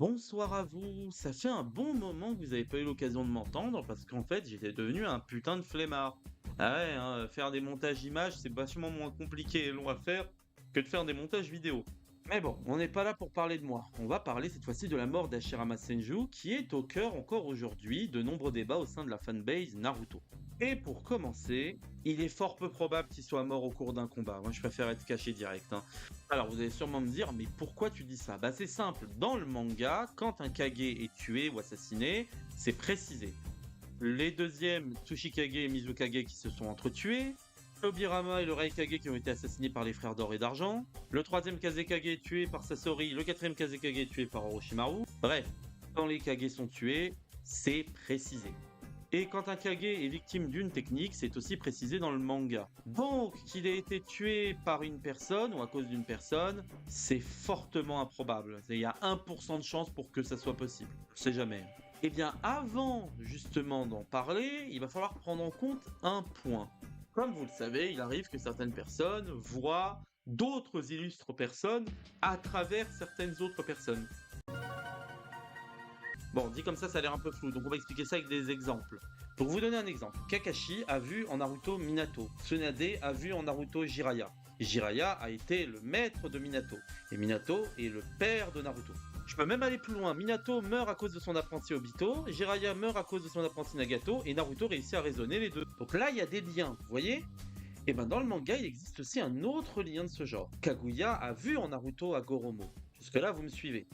Bonsoir à vous, ça fait un bon moment que vous avez pas eu l'occasion de m'entendre parce qu'en fait j'étais devenu un putain de flemmard. Ah ouais, hein, faire des montages images c'est vachement moins compliqué et long à faire que de faire des montages vidéo. Mais bon, on n'est pas là pour parler de moi. On va parler cette fois-ci de la mort d'Hashirama Senju qui est au cœur encore aujourd'hui de nombreux débats au sein de la fanbase Naruto. Et pour commencer, il est fort peu probable qu'il soit mort au cours d'un combat. Moi je préfère être caché direct, hein. Alors vous allez sûrement me dire, mais pourquoi tu dis ça? Bah c'est simple, dans le manga, quand un Kage est tué ou assassiné, c'est précisé. Les deuxièmes, Tsuchikage et Mizukage qui se sont entretués, Tobirama et le Raikage qui ont été assassinés par les frères d'or et d'argent, le troisième Kazekage est tué par Sasori, le quatrième Kazekage est tué par Orochimaru. Bref, quand les Kage sont tués, c'est précisé. Et quand un Kage est victime d'une technique, c'est aussi précisé dans le manga. Donc, qu'il ait été tué par une personne ou à cause d'une personne, c'est fortement improbable. Il y a 1% de chance pour que ça soit possible. Je sais jamais. Eh bien, avant justement d'en parler, il va falloir prendre en compte un point. Comme vous le savez, il arrive que certaines personnes voient d'autres illustres personnes à travers certaines autres personnes. Bon, dit comme ça a l'air un peu flou, donc on va expliquer ça avec des exemples. Pour vous donner un exemple, Kakashi a vu en Naruto Minato, Tsunade a vu en Naruto Jiraiya. Jiraiya a été le maître de Minato, et Minato est le père de Naruto. Je peux même aller plus loin, Minato meurt à cause de son apprenti Obito, Jiraiya meurt à cause de son apprenti Nagato, et Naruto réussit à raisonner les deux. Donc là, il y a des liens, vous voyez? Et ben dans le manga, il existe aussi un autre lien de ce genre. Kaguya a vu en Naruto Agoromo. Jusque là, vous me suivez.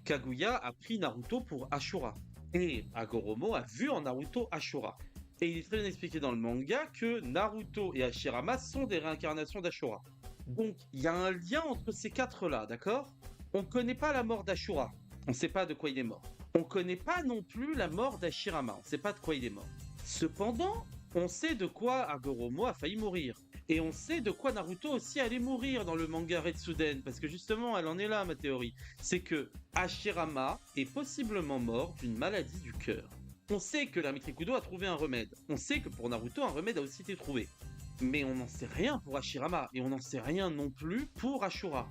Kaguya a pris Naruto pour Ashura. Et Agoromo a vu en Naruto Ashura. Et il est très bien expliqué dans le manga que Naruto et Hashirama sont des réincarnations d'Ashura. Donc il y a un lien entre ces quatre-là, d'accord? On ne connaît pas la mort d'Ashura. On ne sait pas de quoi il est mort. On ne connaît pas non plus la mort d'Hashirama. On ne sait pas de quoi il est mort. Cependant, on sait de quoi Agoromo a failli mourir. Et on sait de quoi Naruto aussi allait mourir dans le manga Retsuden, parce que justement, elle en est là, ma théorie. C'est que Hashirama est possiblement mort d'une maladie du cœur. On sait que l'ermite Rikudo a trouvé un remède. On sait que pour Naruto, un remède a aussi été trouvé. Mais on n'en sait rien pour Hashirama, et on n'en sait rien non plus pour Ashura.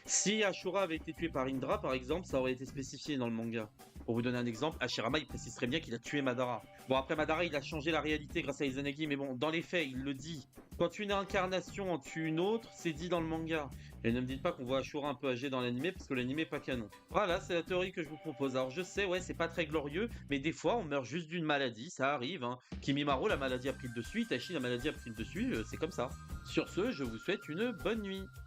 Si Ashura avait été tué par Indra, par exemple, ça aurait été spécifié dans le manga. Pour vous donner un exemple, Hashirama, il précise très bien qu'il a tué Madara. Bon, après Madara, il a changé la réalité grâce à Izanagi, mais bon, dans les faits, il le dit. Quand une incarnation en tue une autre, c'est dit dans le manga. Et ne me dites pas qu'on voit Ashura un peu âgé dans l'animé, parce que l'animé est pas canon. Voilà, c'est la théorie que je vous propose. Alors je sais, ouais, c'est pas très glorieux, mais des fois, on meurt juste d'une maladie, ça arrive, hein. Kimimaro, la maladie a pris le dessus, Itachi, la maladie a pris le dessus, c'est comme ça. Sur ce, je vous souhaite une bonne nuit.